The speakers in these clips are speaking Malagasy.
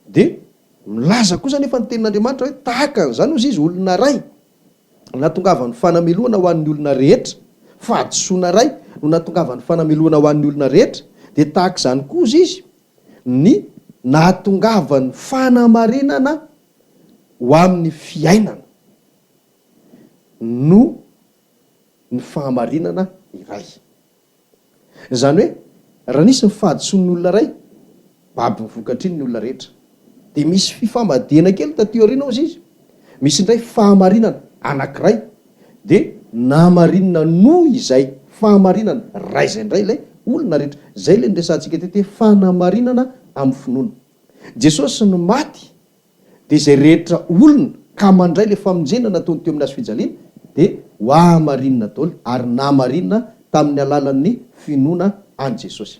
De milaza kosa nefa ny tenin'Andriamanitra hoe tahaka an'izany ozy izy olona ray natongavany fanameloana ho an'ny olona rehetra, fahadisoana ray no natongavany fanameloana ho an'ny olona rehetra. De tahaka izany kosa izy ny nahatongavany fanamarinana ho amin'ny fiainana no ny fahamarinana iray. Zany hoe raha nisy ny fahadisoan'ny olona ray, baby mivokatriny ny olona rehetra. De misy fifamadena kely taty aoriana ozy izy. Misy indray fahamarinana anankiray, de namarinana noho izay fahamarinana ray zay indray ilay olona rehetra. Zay le nresantsika tety fanamarinana amin'ny finoana. Jesosy no maty, de zay rehetra olona ka mandray le famonjena nataony teo amin'ny azo fijaliana, de ho amarinana daholo ary namarinana tamin'ny alalan'ny finoana an' Jesosy.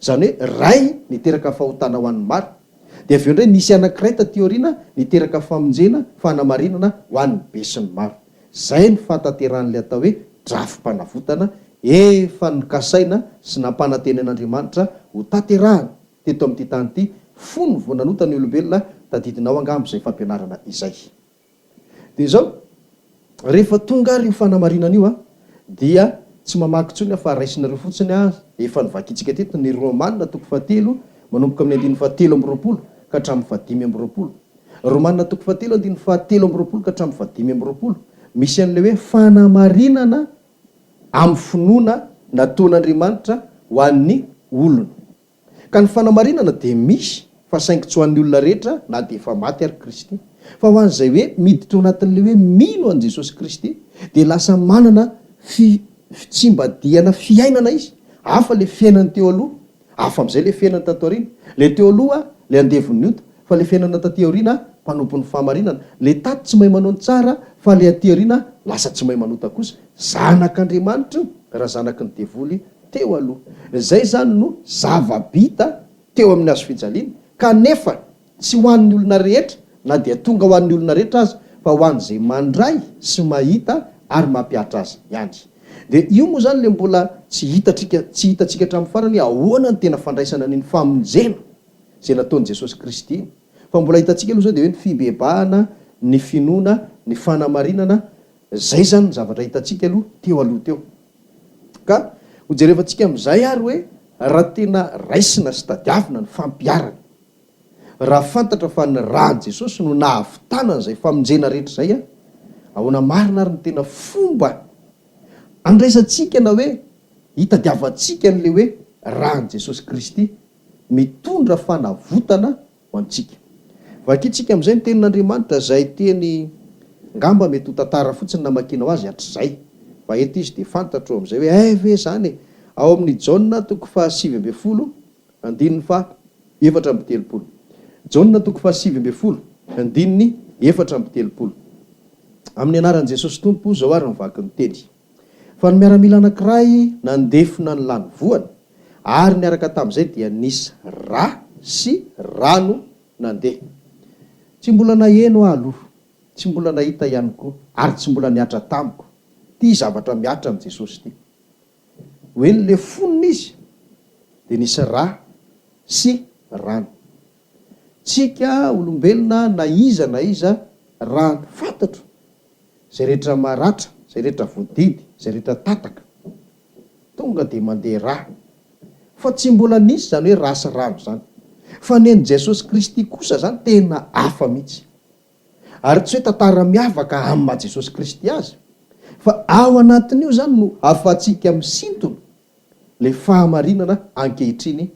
Zany hoe ray niteraka fahotana ho an'ny maro, de avy eo indray nisy anankiray taty aoriana niteraka famonjena fanamarinana ho an'ny be sy ny maro. Zay ny fatateran'le atao hoe drafim-panavotana efa nikasaina sy nampananteny an'Andriamanitra ho taterahana teto amin'ity tany ity fony vao nanotany olombelona tadidinao angambo izay fampianarana izay. De zao rehefa tonga ary io fanamarinana io dia tsy mamaky tsony fa raisinareo fotsiny efa nivakitsika teto ny Romanina 7 manomboka amin'ny 7:20 ka hatramin'ny 7:20. Romanina 7:7 ka hatramin'ny 7:20. Misy an'le hoe fanamarinana amin'ny finoana nataon'Andriamanitra ho an'ny olona. Ka ny fanamarinana de misy fa saingy tsy ho an'ny olona rehetra na de efa maty ary Kristy, fa ho an'izay hoe miditra ao anatin'le hoe mino an' Jesosy Kristy, de lasa manana fitsimbadiana fiainana izy. Hafa le fiainany teo aloha, hafa am'izay le fiainany tato aoriana. Le teo aloha le andevon'ny ota, fa le fiainana taty aoriana mpanompon'ny fahamarinana. Le tato tsy mahay manao ny tsara, fa le aty aoriana lasa tsy mahay manota kosa. Zanak'Andriamanitra raha zanaky ny devoly teo aloha. Zay zany no zava-bita teo amin'ny azo fijaliana, kanefa tsy ho an'ny olona rehetra na dia tonga ho an'ny olona rehetra azy, fa ho an'izay mandray sy mahita ary mampiatra azy ihany. De io moa zany le mbola tsy hitatsika hatramin'ny farany ahoana ny tena fandraisana ny famonjena zay nataon'i Jesosy Kristy. Fa mbola hitantsika aloha zao de hoe ny fibebahana, ny finoana, ny fanamarinana, zay zany ny zavatra hitantsika aloha teo. Ka ho jerevantsika amin'izay ary hoe raha tena raisina sy tadiavina ny fampiarana, raha fantatra fa ny rahan'i Jesosy no nahavitana an'izay famonjena rehetra zay ahoana marina ary ny tena fomba andraisantsika na hoe hitadiavantsika n'le hoe rahan'i Jesosy Kristy mitondra fanavotana ho antsika. Vakitsika amin'izay ny tenin'Andriamanitra zay teny ngamba mety ho tantara fotsiny namakinao azy hatr'izay, fa eto izy de fantatro amin'izay hoe ve zany ao amin'ny Jaona 7:20 andininy fa 4:30. Jaona 7:20 4:30. Amin'ny anaran'i Jesosy Tompo zao ary mivaky ny teny. Fa ny miaramila anankiray nandefina ny lany voany, ary niaraka tamin'izay dia nisy rà sy rano nandeha. Tsy mbola naheno aloha, tsy mbola nahita ihany koa, ary tsy mbola niatra tamiko ty zavatra miatra amin'ny Jesosy ty. Hoe le fonony izy de nisy rà sy rano. Tsika olombelona na iza rano fantatro, zay rehetra maratra, zay rehetra voadidy, zay rehetra tataka, tonga de mandeha rà. Fa tsy mbola nisy zany hoe rà sy rano zany. Fa neny Jesosy Kristy kosa zany tena hafa mihitsy. Ary tsy hoe tantara miavaka amin'ny Jesosy Kristy azy, fa ao anatin'io zany no afatsika misintona le fahamarinana ankehitriny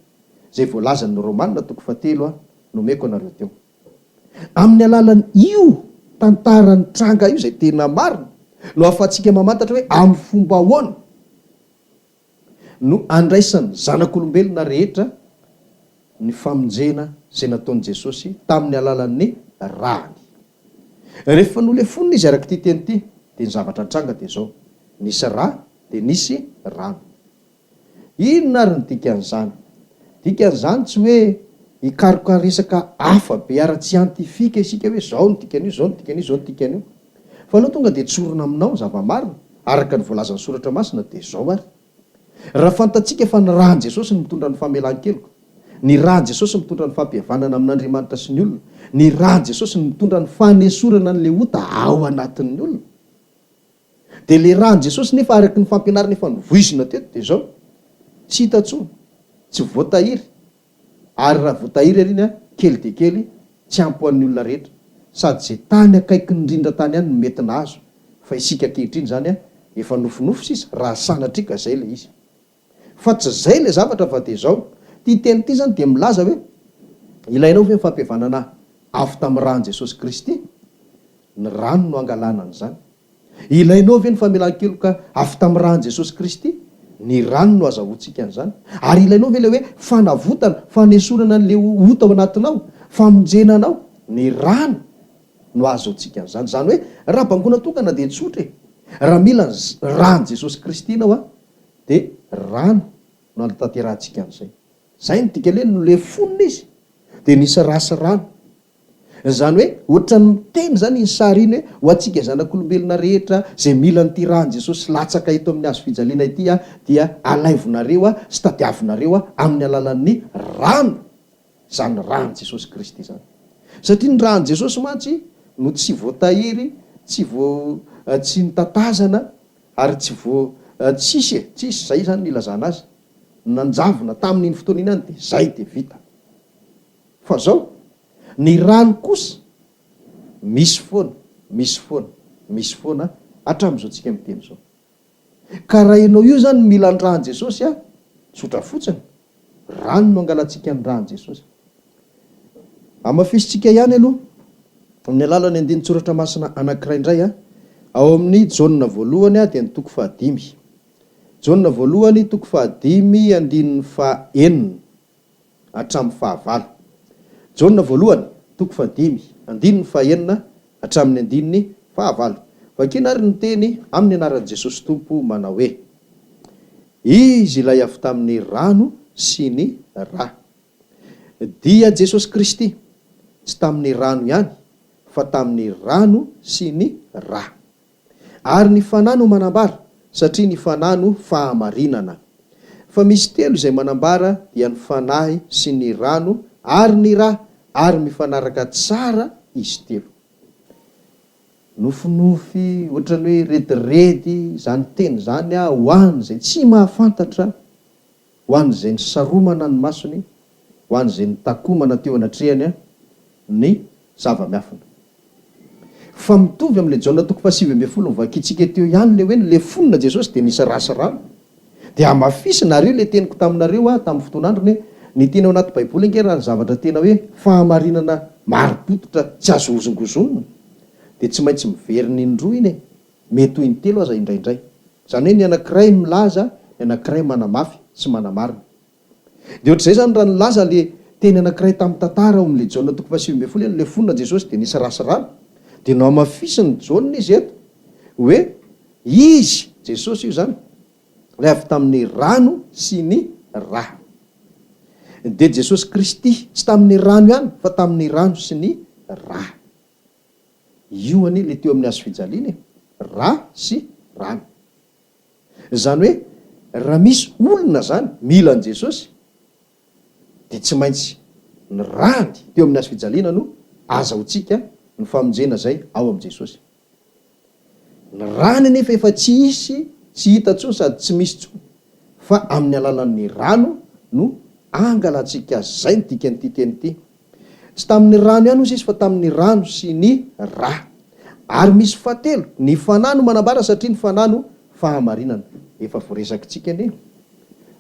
zay voalaza ny Romanina 7 nomeko anareo teo. Amin'ny alalan'ny io tantarany tranga io zay tena marina no afatsika mamantatra hoe amin'ny fomba ahoana no andraisan'ny zanak'olombelona rehetra ny famonjena zay nataon'i Jesosy tamin'ny alalan'ny rahany. Rehefa no le fonony izy araky ty teny ty, de ny zavatra tranga de zao: nisy rà de nisy rano. Inona ary ny dikan'izany? Dikan'izany tsy hoe hikarokaresaka hafa be ara-tsiantifika isika hoe zao ny dikan'io, zao ny dikan'io, zao ny dikan'io. Fa anao tonga de tsorona aminao zava-marina araka ny voalazan'ny soratra masina de zao ary. Raha fantatsika fa ny rahan'i Jesosy no mitondra ny famelan-keloka, ny rà Jesosy mitondra ny fampihavanana amin'Andriamanitra sy ny olona. Ny rà Jesosy mitondra ny fanesorana n'le ota ao anatin'ny olona. De le rà Jesosy nefa araky ny fampianarana efa novoizina teto de zao, tsy hita tsony, tsy voatahiry. Ary raha voatahiry ariny kely de kely, tsy ampy ho an'ny olona rehetra. Sady zay tany akaiky ny indrindra tany ihany no mety nahazo. Fa isika ankehitriny zany efa nofinofy sisa raha sanatrika zay le izy. Fa tsy zay le zavatra fa de zao. Ty teny ty zany de milaza hoe ilainao ve fampihavanana avy tamin'ny ràny Jesosy Kristy? Ny rano no angalana an'izany. Ilainao ve ny famelan-keloka avy tamin'ny ràny Jesosy Kristy? Ny rano no azahoantsika an'izany. Ary ilainao ve le hoe fanavotana, fanesorana an'le ota ao anatinao, famonjenanao? Ny rano no azahoantsika an'izany. Zany hoe raha bangona tokana de tsotra e. Raha mila ràny Jesosy Kristy ianao de rano no anatanterantsika an'izay. Zay ny dikaleny no le fonina izy de nisy rasy rano. Zany hoe ohatra ny miteny zany ny sary iny hoe ho antsika zanak'olombelona rehetra zay mila nyty ràny Jesosy latsaka eto amin'ny hazo fijaliana ity dia alaivonareo sy tadiavinareo amin'ny alalan'ny rano. Zany ràny Jesosy Kristy zany. Satria ny ràny Jesosy mantsy no tsy voatahiry, tsy nitatazana ary tsisy zay zany nilazana azy. Nanjavona tamin'iny fotoana iny any de zay de vita. Fa zao ny rano kosa misy foana hatramin'izao tsika miteny zao. Ka raha ianao io zany mila ny ràny Jesosy tsotra fotsiny, rano no angalantsika ny ràny Jesosy. Amafisitsika ihany aloha amin'ny alalan'ny andiny tsoratra masina anankiray indray ao amin'ny Jaona voalohany dia ny toko 5. Jaona voalohany toko 5 andininy 9 hatramin'ny 9. Jaona voalohany toko 5 andininy 9 hatramin'ny andininy 9. Vakina ary ny teny amin'ny anaran'i Jesosy Tompo manao hoe: izy ilay avy tamin'ny rano sy ny rà. Dia Jesosy Kristy tsy tamin'ny rano ihany fa tamin'ny rano sy ny rà. Ary ny fanahy no manambara, satria ny fanahy no fahamarinana. Fa misy telo izay manambara, dia ny fanahy sy ny rano ary ny rà, ary mifanaraka tsara izy telo. Nofinofy ohatran'ny hoe rediredy zany teny zany ho an'izay tsy mahafantatra, ho an'izay ny saromana ny masony, ho an'izay ny takomana teo anatrehany ny zava-miafina. Fa mitovy amin'le Jaona toko 5:10 vakitsika teo ihany le hoe le fonina Jesosy de nisy rasy rano. De amafisinareo le teniko taminareo tamin'ny fotoan'androny ny tena ao anaty baiboly nge raha zavatra tena hoe fahamarinana mari-pototra tsy azo ozongozonina de tsy maintsy miveriny indroa iny mety ho intelo aza indraindray. Zany hoe ny anankiray milaza, ny anankiray manamafy sy manamarina. De ohatr'izay zany raha nilaza le teny anankiray tamin'ny tantara ao amin'le Jaona toko 5:10 le fonina Jesosy de nisy rasy rano. De no amafisiny Jaona izy eto hoe izy Jesosy io zany le avy tamin'ny rano sy ny rà. De Jesosy Kristy tsy tamin'ny rano ihany fa tamin'ny rano sy ny rà. Io any le teo amin'ny hazo fijaliana, rà sy rano. Zany hoe raha misy olona zany mila an Jesosy de tsy maintsy ny rany teo amin'ny hazo fijaliana no azahoantsika ny famonjena zay ao am Jesosy. Ny rany nefa efa tsy hita tsony sady tsy misy tsony, fa amin'ny alalan'ny rano no angalantsika azy. Zay ny dikan'ity teny ity. Tsy tamin'ny rano ihany ozy izy fa tamin'ny rano sy ny rà. Ary misy fahatelo, ny fanahy no manambara, satria ny fanahy no fahamarinana. Efa voaresakitsika anie.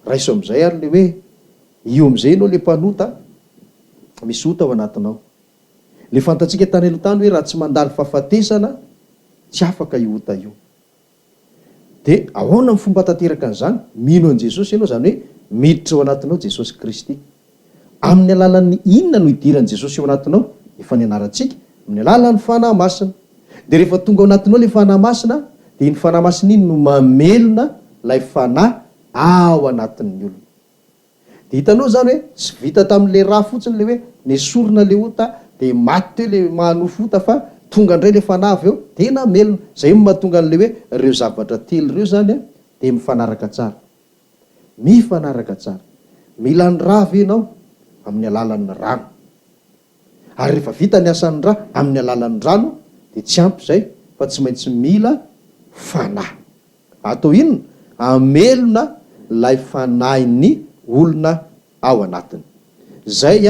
Raiso am'izay ary le hoe io am'izay ianao le mpanota, misy ota ao anatinao. Le fantatsika tany aloha tany hoe raha tsy mandalo fahafatesana tsy afaka io ota io. De ahoana ny fomba tanteraka an'izany? Mino an Jesosy ianao, zany hoe miditra ao anatinao Jesosy Kristy. Amin'ny alalan'ny inona no idiran'i Jesosy ao anatinao? Efa nianarantsika, amin'ny alalan'ny fanahy masina. De rehefa tonga ao anatinao le fanahy masina, de iny fanahy masina iny no mamelona lay fanahy ao anatin'ny olona. De hitanao zany hoe tsy vita tamin'le rà fotsiny le hoe nesorina le ota de maty teo le mahanofo ota, fa tonga indray le fanahy avy eo tena melona. Zay mahatonga an'le hoe reo zavatra telo reo zany de mifanaraka tsara. Mifanaraka tsara. Mila ny rà ve ianao? amin'ny alalan'ny rano. Ary rehefa vita ny asan'ny ra amin'ny alalan'ny rano dia tsy ampy zay fa tsy maintsy mila fanahy. Atao inona? Amelona lay fanahin'ny olona ao anatiny. Zay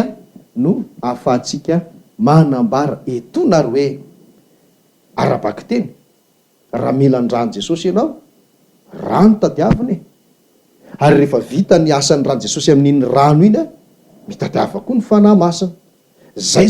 no ahafahantsika manambara etonary hoe arabaky teny, raha mila ny Jesosy ianao, rano tadiavina e. Ary rehefa vita ny asan'ny rano Jesosy amin'iny rano iny mitadiava koa ny fanahy masina. Zay